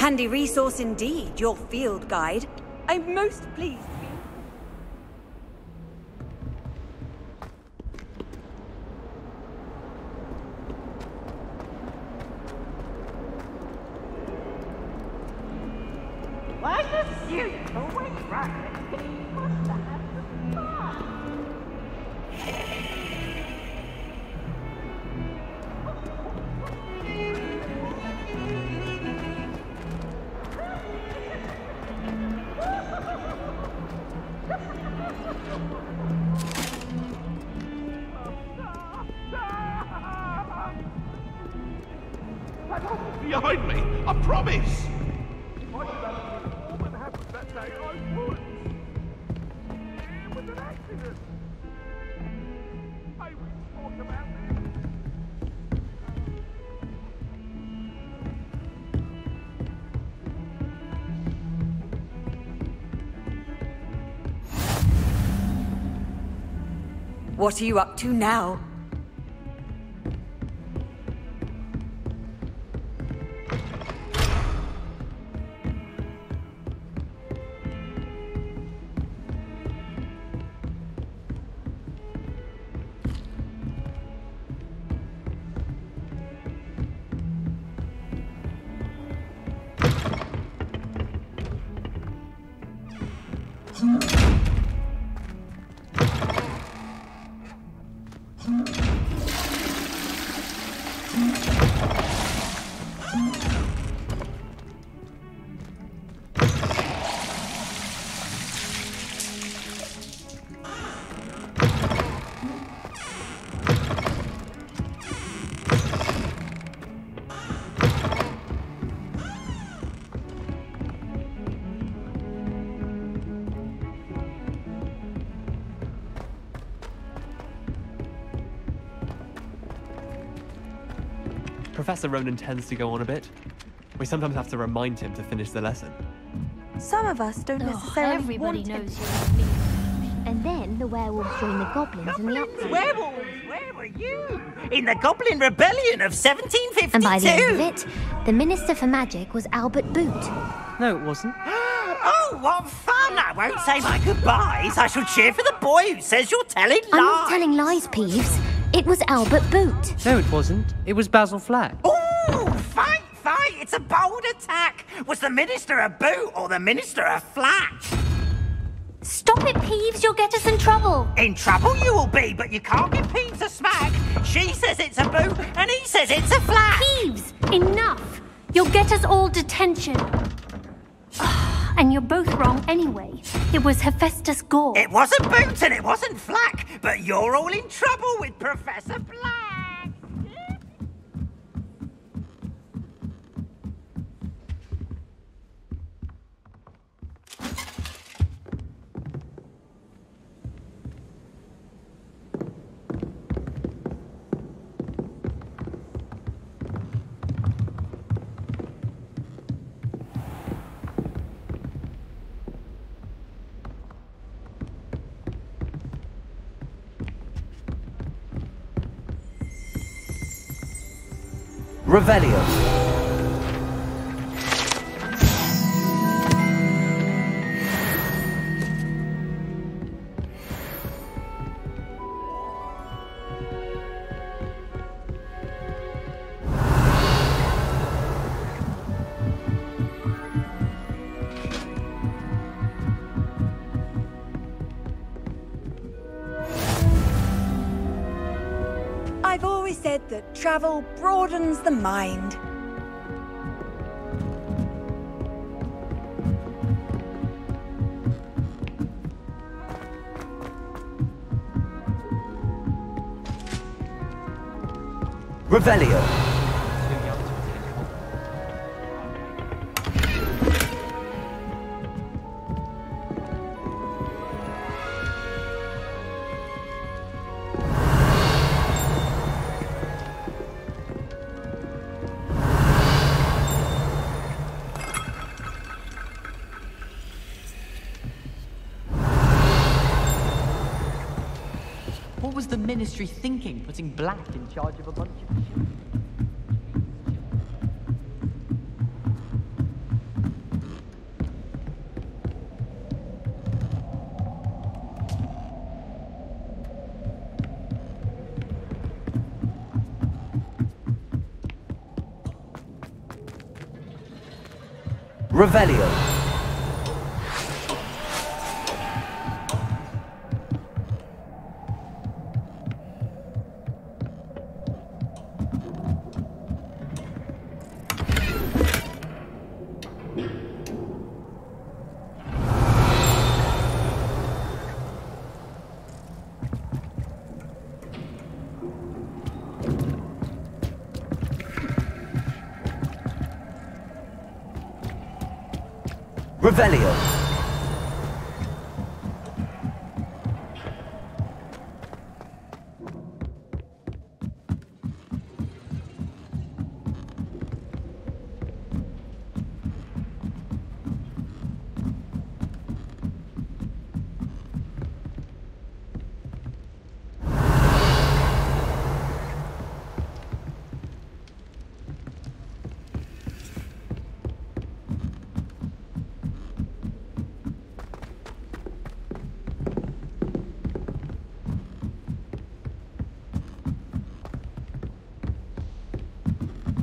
Handy resource indeed, your field guide. I'm most pleased. Why the students always run when he wants to have some fun? Behind me, I promise! What are you up to now? Professor Ronan tends to go on a bit. We sometimes have to remind him to finish the lesson. Some of us don't necessarily everybody want knows you're a leader. And then the werewolves join the goblins in the uprising. Werewolves, where were you? In the Goblin Rebellion of 1752? And by the end of it, the Minister for Magic was Albert Boot. No, it wasn't. Oh, what fun! I won't say my goodbyes. I shall cheer for the boy who says you're telling lies. I'm not telling lies, Peeves. It was Albert Boot. No, it wasn't. It was Basil Flack. Ooh, fight! It's a bold attack. Was the Minister a boot or the Minister a flack? Stop it, Peeves. You'll get us in trouble. In trouble you will be, but you can't give Peeves a smack. She says it's a boot and he says it's a flack. Peeves, enough. You'll get us all detention. And you're both wrong anyway. It was Hephaestus Gore. It wasn't boot and it wasn't flack, but you're all in trouble with Professor Black. Revelio. I've always said that travel broadens the mind. Revelio. What was the Ministry thinking, putting Black in charge of a bunch of children? Revelio. Revelio.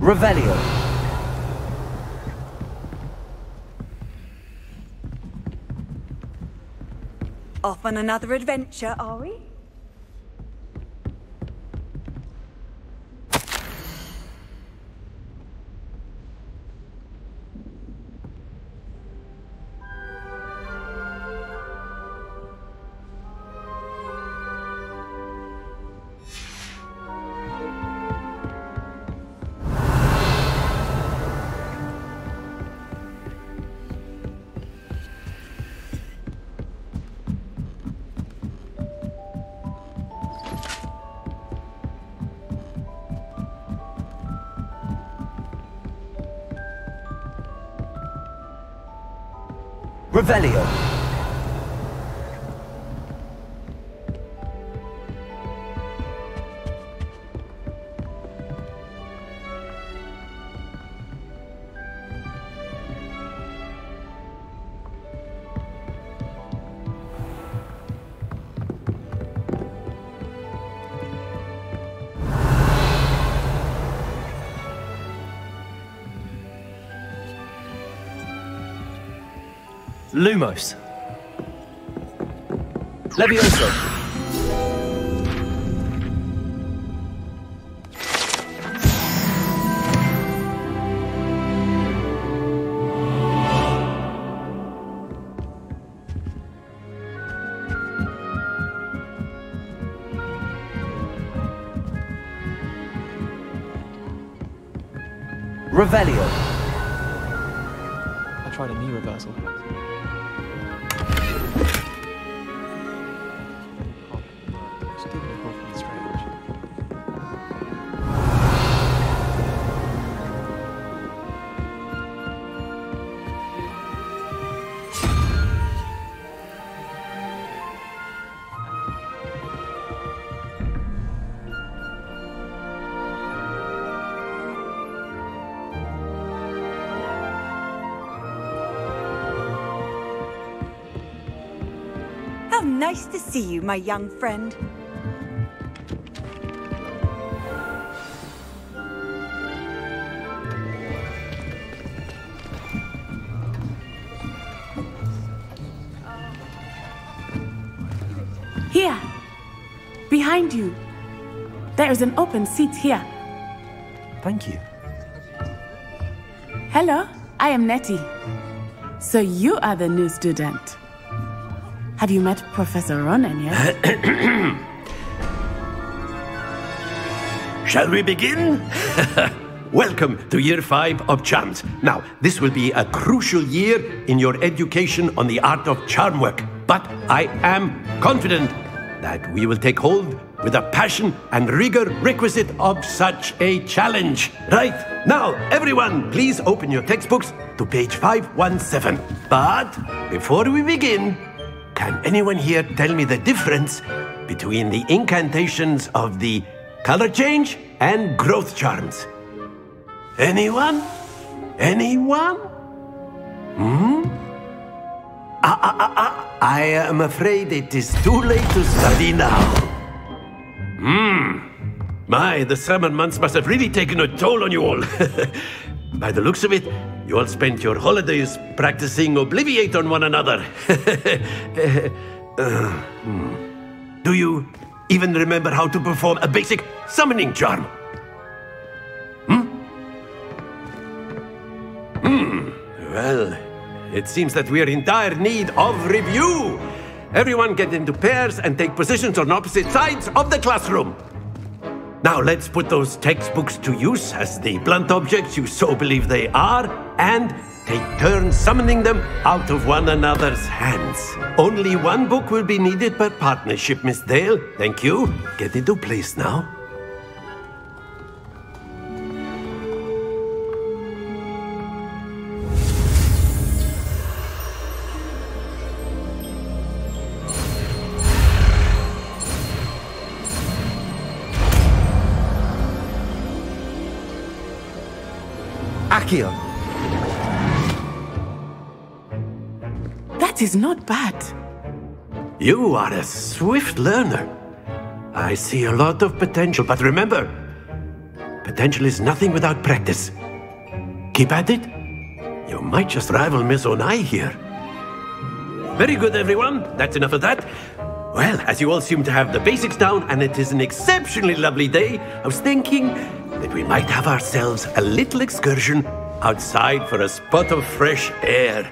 Revelio. Off on another adventure, are we? Revelio. Lumos. Levioso. Revelio. I tried a new reversal. How nice to see you, my young friend. Here, behind you. There is an open seat here. Thank you. Hello, I am Nettie. So you are the new student. Have you met Professor Ronan yet? Shall we begin? Welcome to Year 5 of Charms. Now, this will be a crucial year in your education on the art of charm work. But I am confident that we will take hold with the passion and rigor requisite of such a challenge. Right, now, everyone, please open your textbooks to page 517. But before we begin, can anyone here tell me the difference between the incantations of the color change and growth charms? Anyone? Anyone? I am afraid it is too late to study now. My, the summer months must have really taken a toll on you all. By the looks of it, You all spent your holidays practicing Obliviate on one another. Do you even remember how to perform a basic summoning charm? Well, it seems that we are in dire need of review. Everyone get into pairs and take positions on opposite sides of the classroom. Now let's put those textbooks to use as the blunt objects you so believe they are, and take turns summoning them out of one another's hands. Only one book will be needed per partnership, Miss Dale. Thank you. Get into place now. Accio. That is not bad. You are a swift learner. I see a lot of potential, but remember, potential is nothing without practice. Keep at it. You might just rival Miss Onai here. Very good, everyone. That's enough of that. Well, as you all seem to have the basics down, and it is an exceptionally lovely day, I was thinking that we might have ourselves a little excursion outside for a spot of fresh air.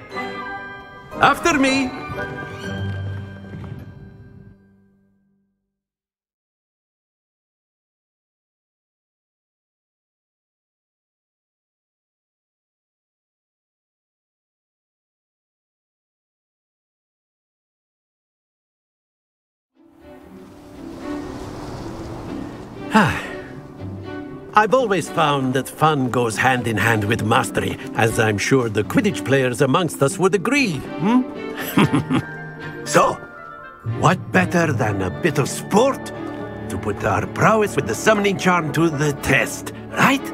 After me! I've always found that fun goes hand in hand with mastery, as I'm sure the Quidditch players amongst us would agree, So, what better than a bit of sport to put our prowess with the summoning charm to the test, right?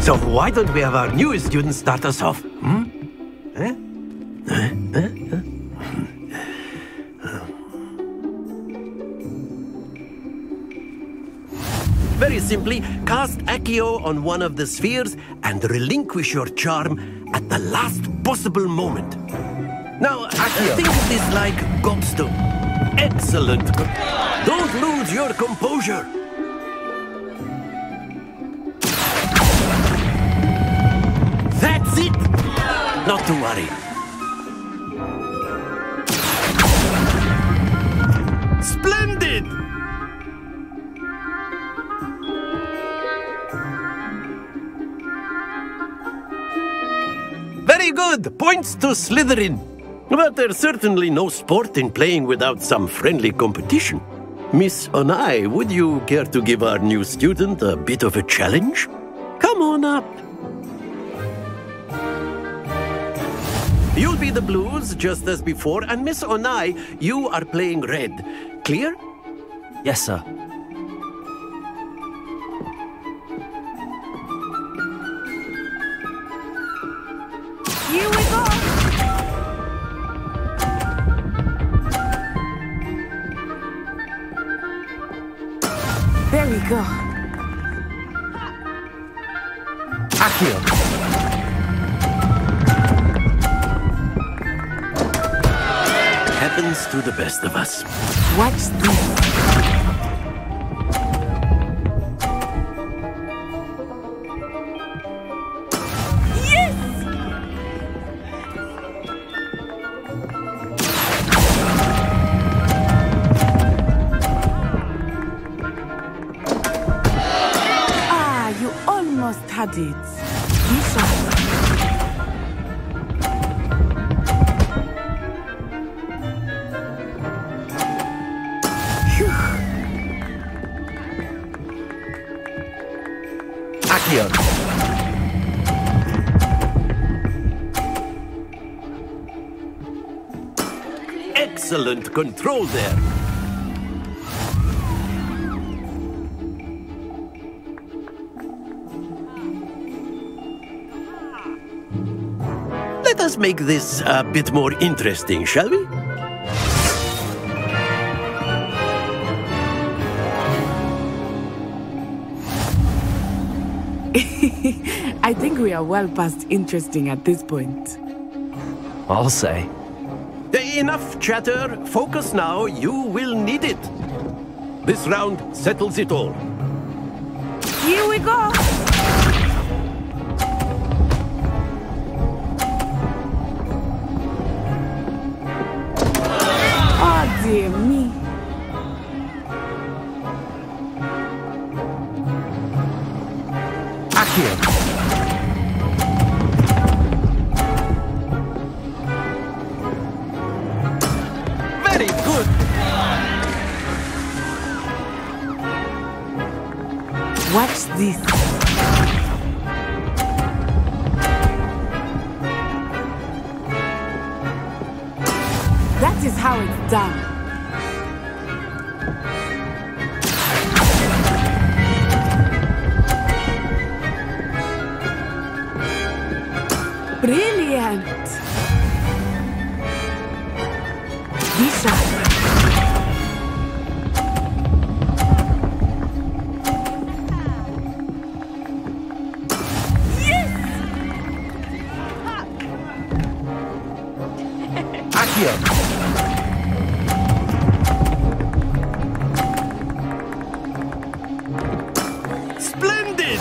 So why don't we have our newest student start us off? Very simply, cast Accio on one of the spheres and relinquish your charm at the last possible moment. Now, I think of this like gobstone. Excellent. Don't lose your composure. That's it! Not to worry. Splendid! Very good! Points to Slytherin. But there's certainly no sport in playing without some friendly competition. Miss Onai, would you care to give our new student a bit of a challenge? Come on up. You'll be the blues, just as before, and Miss Onai, you are playing red. Clear? Yes, sir. You we go! There we go. Accio. Happens to the best of us. Watch this. Yes! Ah, you almost had it. Be sharp. Excellent control there. Let us make this a bit more interesting, shall we? I think we are well past interesting at this point. I'll say. Enough chatter. Focus now. You will need it. This round settles it all. Here we go! Oh dear me. Accio. Very good. Watch this. That is how it's done. Brilliant. Be sharp. Splendid!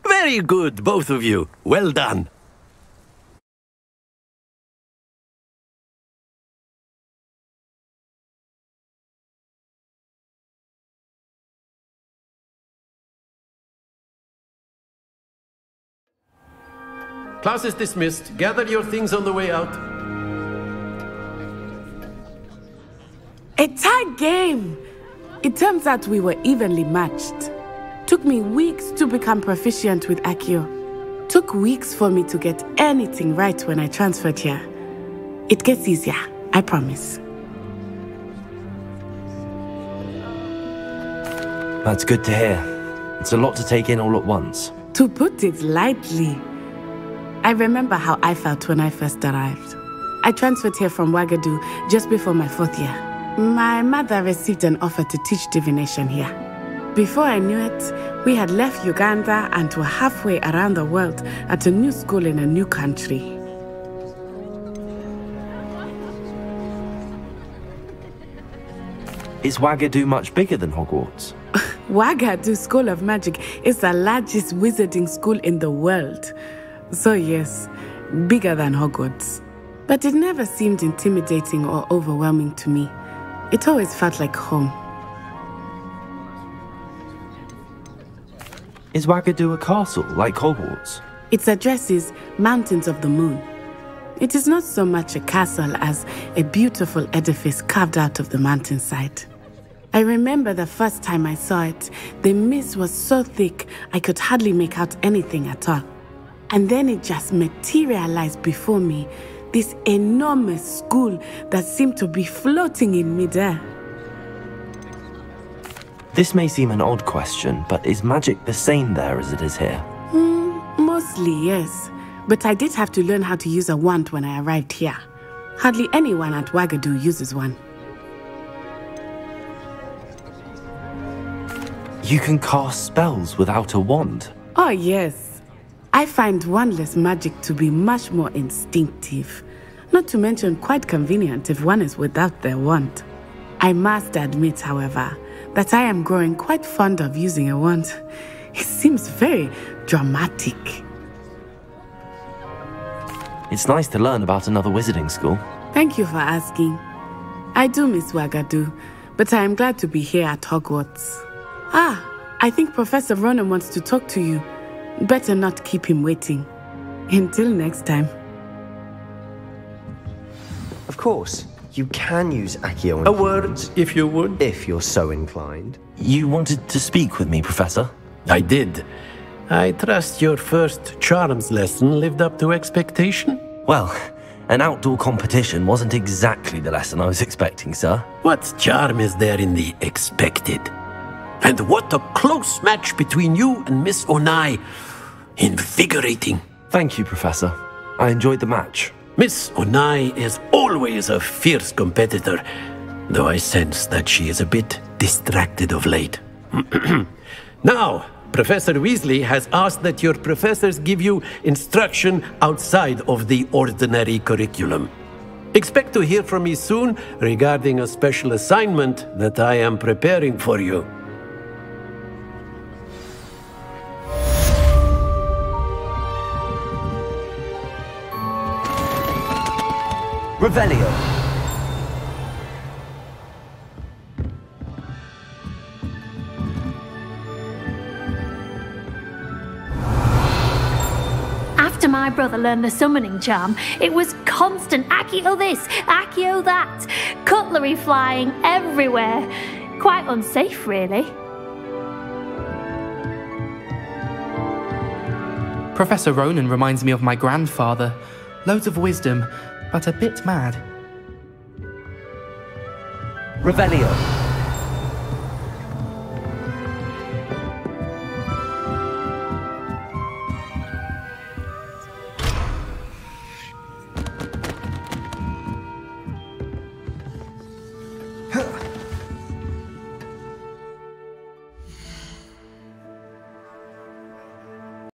Very good, both of you. Well done. Class is dismissed. Gather your things on the way out. A tight game! It turns out we were evenly matched. Took me weeks to become proficient with Accio. Took weeks for me to get anything right when I transferred here. It gets easier, I promise. That's good to hear. It's a lot to take in all at once. To put it lightly, I remember how I felt when I first arrived. I transferred here from Ouagadougou just before my 4th year. My mother received an offer to teach divination here. Before I knew it, we had left Uganda and were halfway around the world at a new school in a new country. Is Ouagadougou much bigger than Hogwarts? Ouagadougou School of Magic is the largest wizarding school in the world. So yes, bigger than Hogwarts. But it never seemed intimidating or overwhelming to me. It always felt like home. Is Ouagadougou a castle, like Hogwarts? Its address is Mountains of the Moon. It is not so much a castle as a beautiful edifice carved out of the mountainside. I remember the first time I saw it, the mist was so thick I could hardly make out anything at all. And then it just materialized before me, this enormous school that seemed to be floating in midair. This may seem an odd question, but is magic the same there as it is here? Mostly, yes. But I did have to learn how to use a wand when I arrived here. Hardly anyone at Ouagadougou uses one. You can cast spells without a wand? Oh, yes. I find wandless magic to be much more instinctive. Not to mention quite convenient if one is without their wand. I must admit, however, that I am growing quite fond of using a wand. It seems very dramatic. It's nice to learn about another wizarding school. Thank you for asking. I do miss Ouagadougou, but I am glad to be here at Hogwarts. I think Professor Ronan wants to talk to you. Better not keep him waiting. Until next time. Of course, you can use Accio. A word, if you would. If you're so inclined. You wanted to speak with me, Professor? I did. I trust your first charms lesson lived up to expectation? Well, An outdoor competition wasn't exactly the lesson I was expecting, sir. What charm is there in the expected? And what a close match between you and Miss Onai. Invigorating. Thank you, Professor. I enjoyed the match. Miss Onai is always a fierce competitor, though I sense that she is a bit distracted of late. Now, Professor Weasley has asked that your professors give you instruction outside of the ordinary curriculum. Expect to hear from me soon regarding a special assignment that I am preparing for you. Revelio. After my brother learned the summoning charm, it was constant Accio this, Accio that, cutlery flying everywhere. Quite unsafe, really. Professor Ronan reminds me of my grandfather. Loads of wisdom, but a bit mad. Revelio.